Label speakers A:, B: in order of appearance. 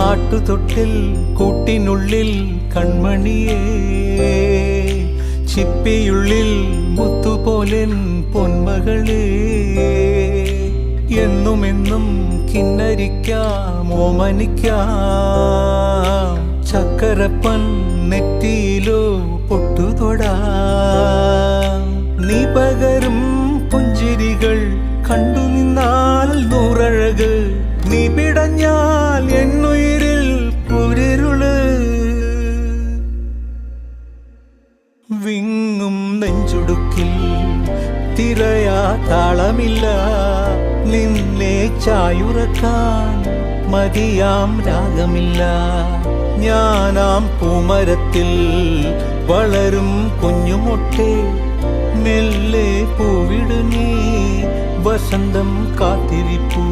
A: ആട്ടുതൊട്ടിൽ കൂട്ടിനുള്ളിൽ കൺമണിയേ, ചിപ്പിയുള്ളിൽ മുത്തുപോലെൻ പൊന്മകളേ, എന്നുമെന്നും കിന്നരിക്കാം ഓമനിക്കാം, ചക്കരപ്പൻ നെറ്റിയിലോ പൊട്ടുതൊടാം. നീ പകരും പുഞ്ചിരികൾ കണ്ടു നിന്നാൽ നൂറഴക്, നീ പിടഞ്ഞാൽ എന്നുയിരിൽ കുരിരുള്. വിങ്ങും നെഞ്ചുടുക്കിൽ തിരയാ താളമില്ല, നിന്നെ ചായുറക്കാൻ മതിയാം രാഗമില്ല. ഞാനാം പൂമരത്തിൽ വളരും കുഞ്ഞുമൊട്ടെ, മെല്ലെ പൂവിടു നീ വസന്തം കാത്തിരിപ്പൂ.